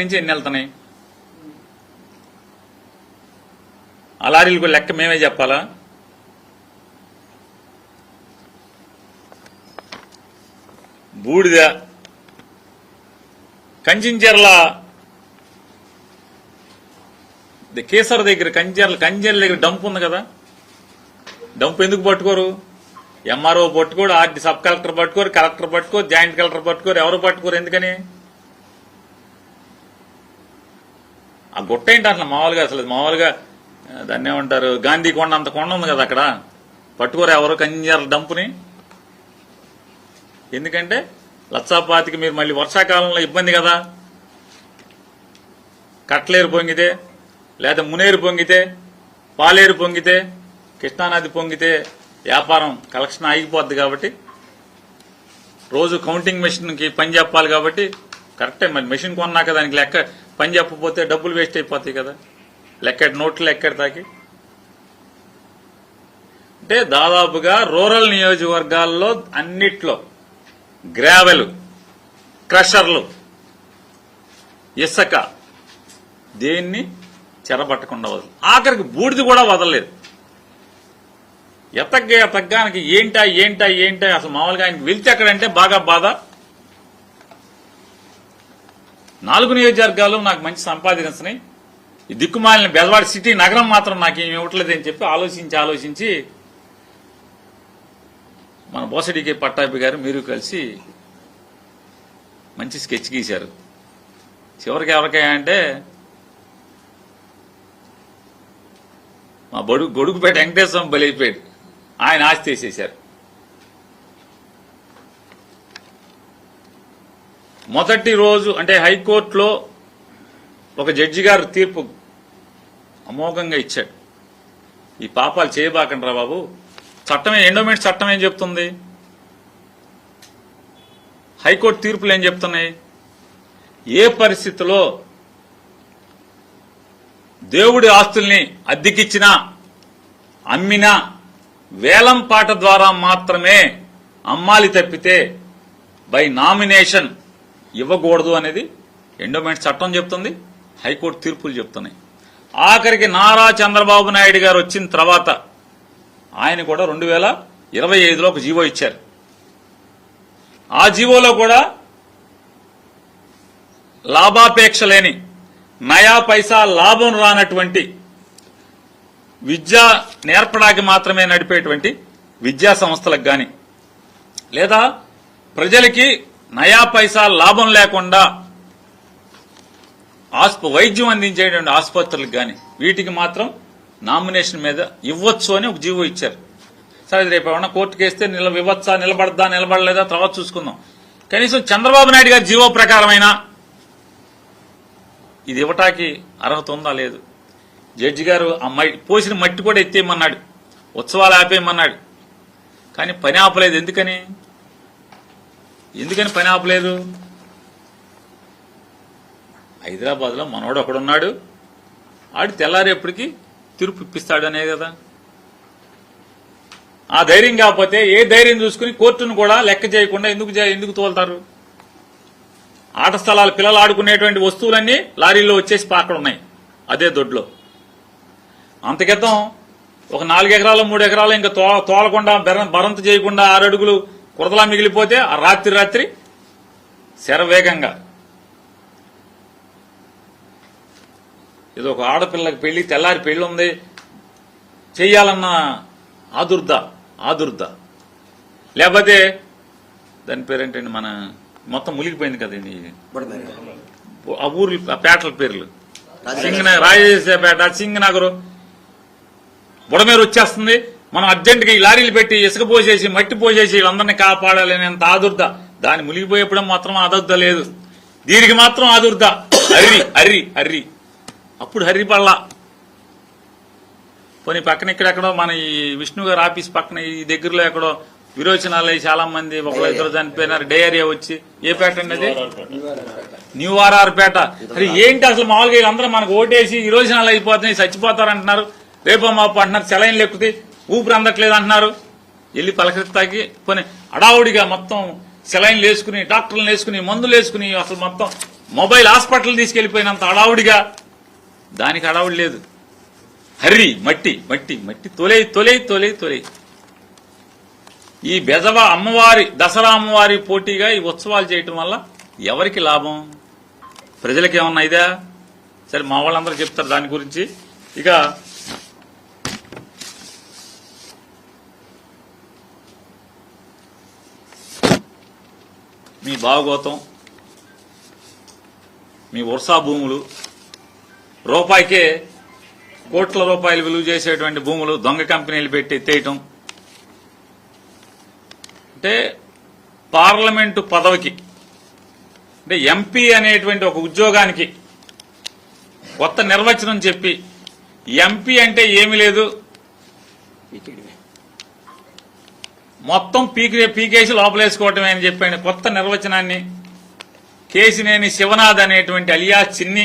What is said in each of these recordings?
నుంచి ఎన్ని వెళ్తున్నాయి? ఆ లారీలకు లెక్క మేమే చెప్పాలా? బూడిద కంచించెర్ల కేసర్ దగ్గర కంచెర్ల దగ్గర డంప్ ఉంది కదా, డంప్ ఎందుకు పట్టుకోరు? ఎంఆర్ఓ పట్టుకోరు, ఆర్డీ సబ్ కలెక్టర్ పట్టుకోరు, కలెక్టర్ పట్టుకోరు, జాయింట్ కలెక్టర్ పట్టుకోరు, ఎవరు పట్టుకోరు? ఎందుకని? ఆ గుట్ట ఏంటి అసలు మామూలుగా దాన్ని ఏమంటారు, గాంధీ కొండ అంత కొండ ఉంది కదా, అక్కడ పట్టుకోరు ఎవరు కంచెర్ల డంపుని? ఎందుకంటే లక్షాపాతికి మీరు మళ్ళీ వర్షాకాలంలో ఇబ్బంది కదా, కట్లేరు పొంగితే, లేదా మునేరు పొంగితే, పాలేరు పొంగితే, కృష్ణానది పొంగితే వ్యాపారం కలెక్షన్ ఆగిపోద్ది. కాబట్టి రోజు కౌంటింగ్ మెషిన్కి పని చెప్పాలి. కాబట్టి కరెక్టే, మరి మెషిన్ కొన్నాక దానికి లెక్క పని చెప్పకపోతే డబ్బులు వేస్ట్ అయిపోతాయి కదా, నోట్లు ఎక్కడి అంటే దాదాపుగా రూరల్ నియోజకవర్గాల్లో అన్నిట్లో గ్రావెల్, క్రషర్లు, ఇసుక దేన్ని చెరబట్టకుండా వదలు, ఆఖరికి బూడిది కూడా వదలలేదు. ఎతగ్గానికి ఏంటా అసలు మామూలుగా ఆయనకి వెళ్తే ఎక్కడంటే బాగా బాధ. 4 నియోజకవర్గాలు నాకు మంచి సంపాదించినాయి, ఈ దిక్కుమాలిన బెజవాడ సిటీ నగరం మాత్రం నాకు ఏమి ఇవ్వట్లేదు అని చెప్పి ఆలోచించి మన బోసడికే పట్టాభి గారు మీరు కలిసి మంచి స్కెచ్ గీశారు. చివరికి ఎవరికైనా మా గొడుగుపేట వెంకటేశ్వరం బలైపోయాడు, ఆయన ఆస్తి వేసేశారు. మొదటి రోజు అంటే హైకోర్టులో ఒక జడ్జి గారు తీర్పు అమోఘంగా ఇచ్చాడు. ఈ పాపాలు చేయబాకండి రా బాబు, చట్టమే, ఎండోమెంట్ చట్టం ఏం చెప్తుంది, హైకోర్టు తీర్పులు ఏం చెప్తున్నాయి? ఏ పరిస్థితిలో దేవుడి ఆస్తుల్ని అద్దెకిచ్చినా అమ్మినా వేలం పాట ద్వారా మాత్రమే అమ్మాలి తప్పితే బై నామినేషన్ ఇవ్వకూడదు అనేది ఎండోమెంట్ చట్టం చెప్తుంది, హైకోర్టు తీర్పులు చెప్తున్నాయి. ఆఖరికి నారా చంద్రబాబు నాయుడు గారు వచ్చిన తర్వాత ఆయన కూడా 2025లో ఒక జీవో ఇచ్చారు. ఆ జీవోలో కూడా లాభాపేక్ష లేని, నయా పైసా లాభం రానటువంటి, విద్య నేర్పడానికి మాత్రమే నడిపేటువంటి విద్యా సంస్థలకు గాని, లేదా ప్రజలకి నయా పైసా లాభం లేకుండా వైద్యం అందించేటువంటి ఆసుపత్రులకు గాని, వీటికి మాత్రం నామినేషన్ మీద ఇవ్వచ్చు అని ఒక జీవో ఇచ్చారు. సరే, రేపు ఏమన్నా కోర్టుకు వేస్తే ఇవ్వచ్చా, నిలబడలేదా తర్వాత చూసుకుందాం. కనీసం చంద్రబాబు నాయుడు గారి జీవో ప్రకారమైనా ఇది ఇవ్వటానికి అర్హత ఉందా లేదు? జడ్జి గారు ఆ పోసిన మట్టి కూడా ఎత్తేయమన్నాడు, ఉత్సవాలు ఆపేయమన్నాడు, కానీ పని ఆపలేదు. ఎందుకని పని ఆపలేదు? హైదరాబాద్లో మనోడు ఒకడున్నాడు, ఆడు తెల్లారేపటికి తీర్పు ఇప్పిస్తాడు అనే కదా. ఆ ధైర్యం కాకపోతే ఏ ధైర్యం చూసుకుని కోర్టును కూడా లెక్క చేయకుండా ఎందుకు తోలుతారు? ఆట స్థలాలు, పిల్లలు ఆడుకునేటువంటి వస్తువులన్నీ లారీల్లో వచ్చేసి అక్కడ ఉన్నాయి అదే దొడ్లో. అంతకితం ఒక 4 ఎకరాలు 3 ఎకరాలు ఇంకా తోలకుండా బరంత చేయకుండా 6 అడుగులు కురదలా మిగిలిపోతే ఆ రాత్రి శరవేగంగా ఏదో ఒక ఆడపిల్లకి పెళ్లి, తెల్లారి పెళ్లి ఉంది చెయ్యాలన్న ఆదుర్ద, లేకపోతే దాని పేరేంటండి, మన మొత్తం మునిగిపోయింది కదండి ఆ ఊర్లు, ఆ పేటల పేర్లు, రాజేశపేట, సింగనగరు, బుడమేరు వచ్చేస్తుంది. మనం అర్జెంటుగా ఈ లారీలు పెట్టి ఇసుక పోసేసి మట్టి పోసేసి వీళ్ళందరినీ కాపాడాలనేంత ఆదుర్ద. దాన్ని మునిగిపోయేప్పుడు మాత్రం ఆదుర్ద లేదు, దీనికి మాత్రం ఆదుర్ద. హర్రి అప్పుడు హర్రి పడలా. పోనీ పక్కన ఇక్కడెక్కడో మన ఈ విష్ణు గారు ఆఫీస్ పక్కన ఈ దగ్గరలో ఎక్కడో విరోచనాలు చాలా మంది, ఒకళ్ళు 2 చనిపోయినారు, డయేరియా వచ్చి. ఏ పేట అండి అది? న్యూ ఆర్ఆర్ పేట. అరే ఏంటి అసలు, మామూలుగా వీళ్ళందరూ మనకు ఓటేసి విరోచనాలు అయిపోతున్నాయి, చచ్చిపోతారంటున్నారు, రేపో మాపు అంటున్నారు, సెలైన్లు ఎక్కుతాయి, ఊపిరి అందట్లేదు అంటున్నారు. వెళ్ళి పలకరిస్తాకి పోనీ అడావుడిగా మొత్తం సెలైన్లు వేసుకుని, డాక్టర్లు వేసుకుని, మందులు వేసుకుని అసలు మొత్తం మొబైల్ హాస్పిటల్ తీసుకెళ్లిపోయినంత హడావుడిగా దానికి హడావుడి లేదు. హర్రి మట్టి మట్టి మట్టి తొలై ఈ బెజవ అమ్మవారి దసరా అమ్మవారి పోటీగా ఈ ఉత్సవాలు చేయటం వల్ల ఎవరికి లాభం? ప్రజలకు ఏమన్నా ఇదా? సరే మా వాళ్ళందరూ చెప్తారు దాని గురించి. ఇక మీ భాగవతం, మీ వర్షా భూములు, రూపాయికే కోట్ల రూపాయలు విలువ చేసేటువంటి భూములు దొంగ కంపెనీలు పెట్టి ఎత్తేయటం, అంటే పార్లమెంటు పదవికి, అంటే ఎంపీ అనేటువంటి ఒక ఉద్యోగానికి కొత్త నిర్వచనం చెప్పి ఎంపీ అంటే ఏమీ లేదు, మొత్తం పీకేసి లోపలేసుకోవటమే అని చెప్పాను కొత్త నిర్వచనాన్ని కేసినేని శివనాథ్ అనేటువంటి అలియా చిన్ని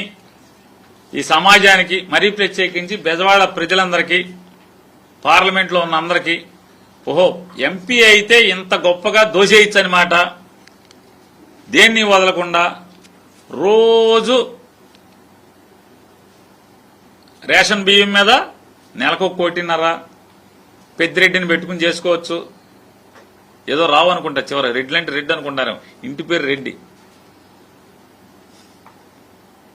ఈ సమాజానికి, మరీ ప్రత్యేకించి బెజవాడ ప్రజలందరికీ, పార్లమెంట్లో ఉన్న అందరికీ, ఓహో ఎంపీ అయితే ఇంత గొప్పగా దోషేయచ్చనమాట. దేన్ని వదలకుండా రోజు రేషన్ బియ్యం మీద నెలకు 1.5 పెద్దిరెడ్డిని పెట్టుకుని చేసుకోవచ్చు. ఏదో రావు అనుకుంటా, చివరి రెడ్లంటే రెడ్డి అనుకుంటారు, ఇంటి పేరు రెడ్డి.